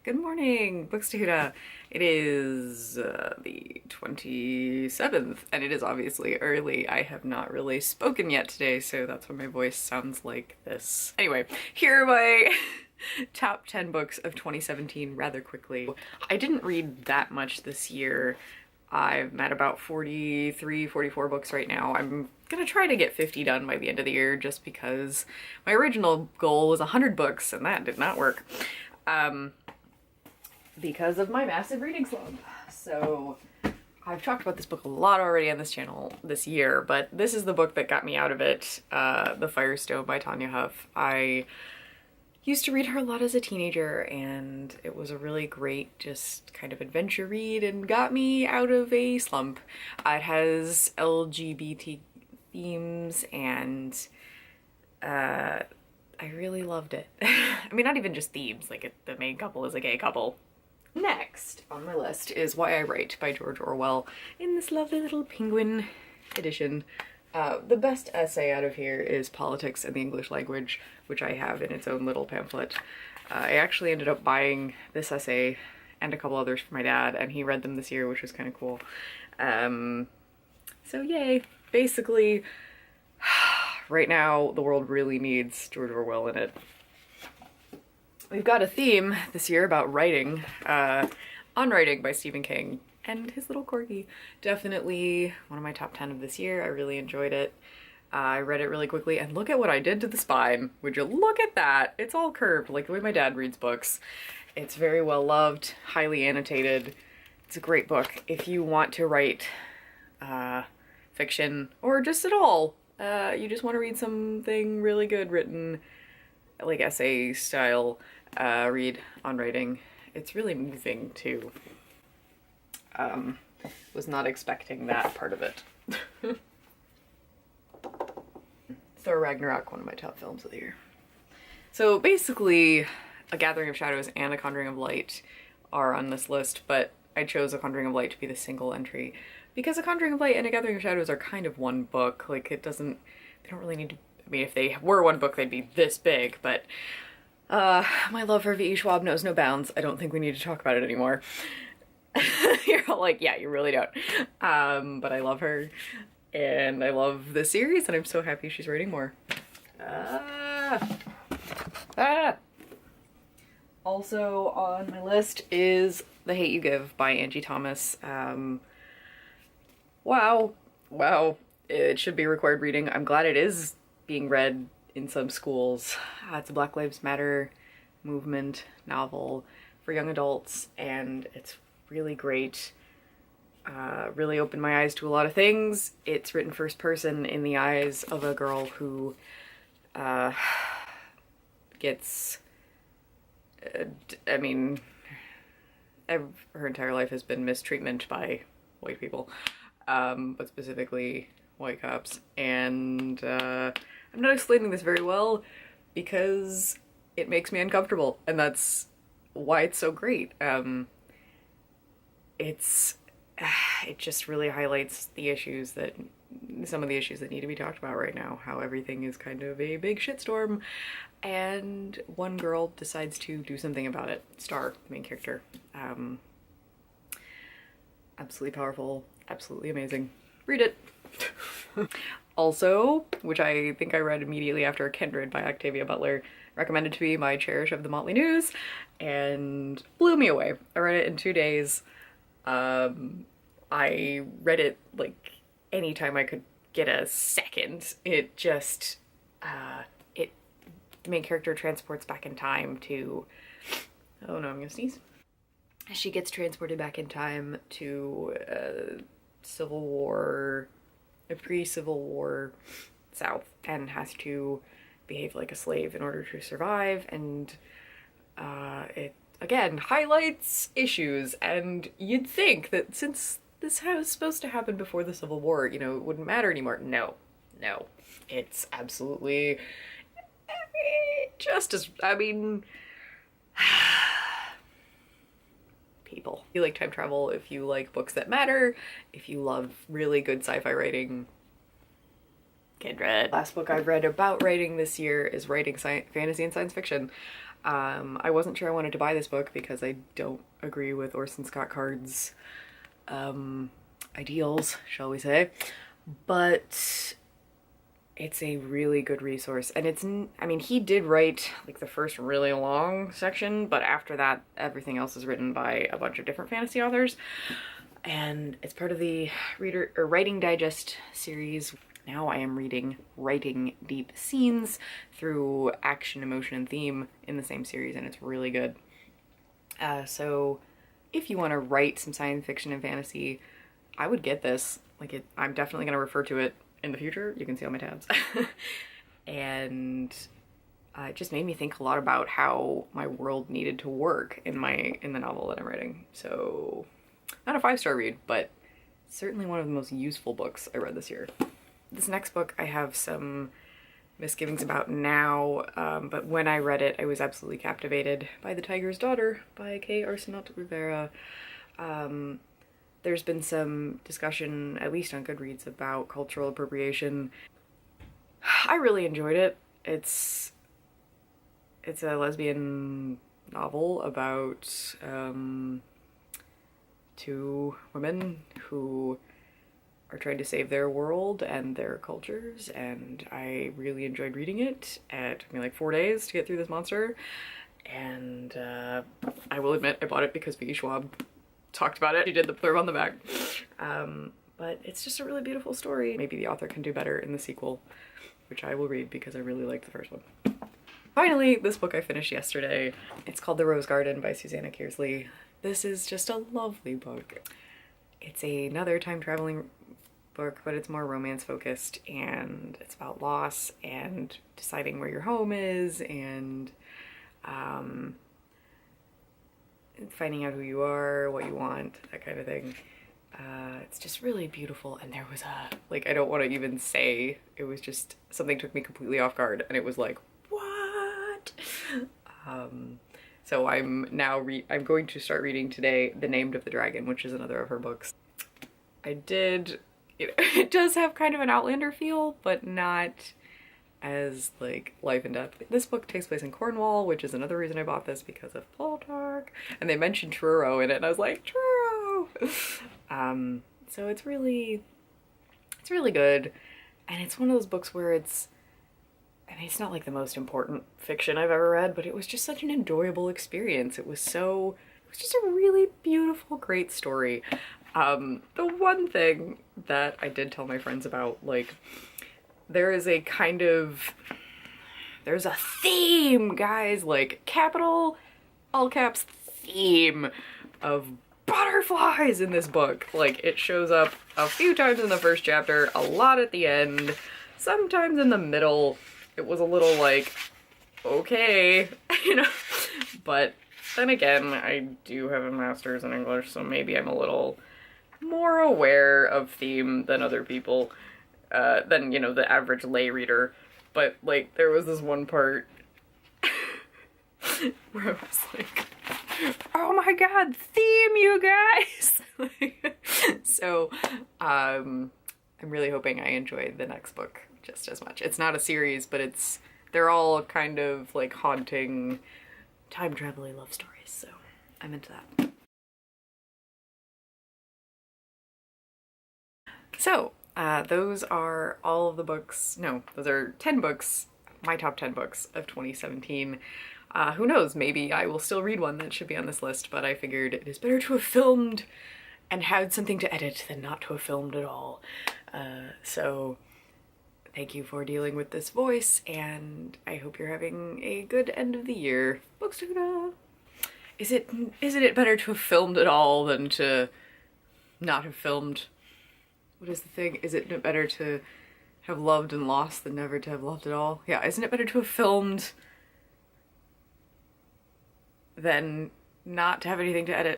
Good morning, Bookstahuda. It is the 27th, and it is obviously early. I have not really spoken yet today, so that's why my voice sounds like this. Anyway, here are my top 10 books of 2017 rather quickly. I didn't read that much this year. I'm at about 43, 44 books right now. I'm gonna try to get 50 done by the end of the year just because my original goal was 100 books, and that did not work. Because of my massive reading slump. So I've talked about this book a lot already on this channel this year, but this is the book that got me out of it, The Firestone by Tanya Huff. I used to read her a lot as a teenager, and it was a really great just kind of adventure read and got me out of a slump. It has LGBT themes, and I really loved it. I mean, not even just themes, like the main couple is a gay couple. Next on my list is Why I Write by George Orwell in this lovely little penguin edition. The best essay out of here is Politics and the English Language, which I have in its own little pamphlet. I actually ended up buying this essay and a couple others for my dad, and he read them this year, which was kind of cool. So yay. Basically, right now the world really needs George Orwell in it. We've got a theme this year about writing, On Writing by Stephen King and his little corgi. Definitely one of my top 10 of this year. I really enjoyed it. I read it really quickly, and look at what I did to the spine. Would you look at that? It's all curved, like the way my dad reads books. It's very well loved, highly annotated. It's a great book. If you want to write fiction, or just at all, you just want to read something really good written, like essay style, read On Writing. It's really moving too. Was not expecting that part of it. Thor Ragnarok, one of my top films of the year. So basically, A Gathering of Shadows and A Conjuring of Light are on this list, but I chose A Conjuring of Light to be the single entry because A Conjuring of Light and A Gathering of Shadows are kind of one book. Like, they don't really need to, I mean, if they were one book, they'd be this big, but my love for V.E. Schwab knows no bounds. I don't think we need to talk about it anymore. You're all like, yeah, you really don't. But I love her, and I love this series, and I'm so happy she's writing more. Also on my list is The Hate You Give by Angie Thomas. Wow. It should be required reading. I'm glad it is being read in some schools. It's a Black Lives Matter movement novel for young adults, and it's really great. Really opened my eyes to a lot of things. It's written first person in the eyes of a girl who gets, I mean, her entire life has been mistreatment by white people, but specifically white cops, and I'm not explaining this very well because it makes me uncomfortable, and that's why it's so great. It just really highlights some of the issues that need to be talked about right now, how everything is kind of a big shitstorm, and one girl decides to do something about it. Star, the main character. Absolutely powerful, absolutely amazing. Read it. Also, which I think I read immediately after Kindred by Octavia Butler, recommended to me by Cherish of the Motley News, and blew me away. I read it in 2 days. I read it like anytime I could get a second. It just, the main character transports back in time to, oh no, I'm gonna sneeze. She gets transported back in time to Civil War, a pre-Civil War South, and has to behave like a slave in order to survive, and it again highlights issues, and you'd think that since this was supposed to happen before the Civil War, you know, it wouldn't matter anymore. No, it's absolutely just as, I mean, people. If you like time travel, if you like books that matter, if you love really good sci-fi writing, Kindred. Last book I've read about writing this year is writing fantasy and science fiction. I wasn't sure I wanted to buy this book because I don't agree with Orson Scott Card's ideals, shall we say, but it's a really good resource. And it's, I mean, he did write like the first really long section, but after that everything else is written by a bunch of different fantasy authors, and it's part of the Writing Digest series. Now I am reading Writing Deep Scenes through Action, Emotion, and Theme in the same series, and it's really good. So if you want to write some science fiction and fantasy, I would get this. Like, I'm definitely going to refer to it in the future. You can see all my tabs. And it just made me think a lot about how my world needed to work in the novel that I'm writing. So not a 5-star read, but certainly one of the most useful books I read this year. This next book I have some misgivings about now, but when I read it, I was absolutely captivated by The Tiger's Daughter by Kay Arsenault Rivera. There's been some discussion, at least on Goodreads, about cultural appropriation. I really enjoyed it. It's a lesbian novel about two women who are trying to save their world and their cultures, and I really enjoyed reading it. It took me like 4 days to get through this monster, and I will admit I bought it because V. Schwab talked about it. He did the blurb on the back. But it's just a really beautiful story. Maybe the author can do better in the sequel, which I will read because I really liked the first one. Finally, this book I finished yesterday. It's called The Rose Garden by Susanna Kearsley. This is just a lovely book. It's another time-traveling book, but it's more romance focused, and it's about loss and deciding where your home is, and finding out who you are, what you want, that kind of thing. It's just really beautiful, and there was like, I don't want to even say, it was just, something took me completely off guard, and it was like, what? So I'm going to start reading today The Named of the Dragon, which is another of her books. It does have kind of an Outlander feel, but not as like life and death. This book takes place in Cornwall, which is another reason I bought this, because of Plutarch, and they mentioned Truro in it, and I was like, Truro! So it's really good, and it's one of those books where it's not like the most important fiction I've ever read, but it was just such an enjoyable experience. It was just a really beautiful, great story. The one thing that I did tell my friends about, like, there's a theme, guys, like, capital, all caps, theme of butterflies in this book. Like, it shows up a few times in the first chapter, a lot at the end, sometimes in the middle. It was a little like, okay, you know, but then again, I do have a master's in English, so maybe I'm a little more aware of theme than other people, than, you know, the average lay reader. But, like, there was this one part where I was like, oh my god, theme, you guys! So, I'm really hoping I enjoy the next book just as much. It's not a series, but they're all kind of like haunting, time travel-y love stories, so I'm into that. So, those are all of the books, no, those are 10 books, my top 10 books of 2017. Who knows, maybe I will still read one that should be on this list, but I figured it is better to have filmed and had something to edit than not to have filmed at all. So thank you for dealing with this voice, and I hope you're having a good end of the year. Bookstuna! Isn't it better to have filmed at all than to not have filmed? What is the thing? Is it better to have loved and lost than never to have loved at all? Yeah, isn't it better to have filmed than not to have anything to edit?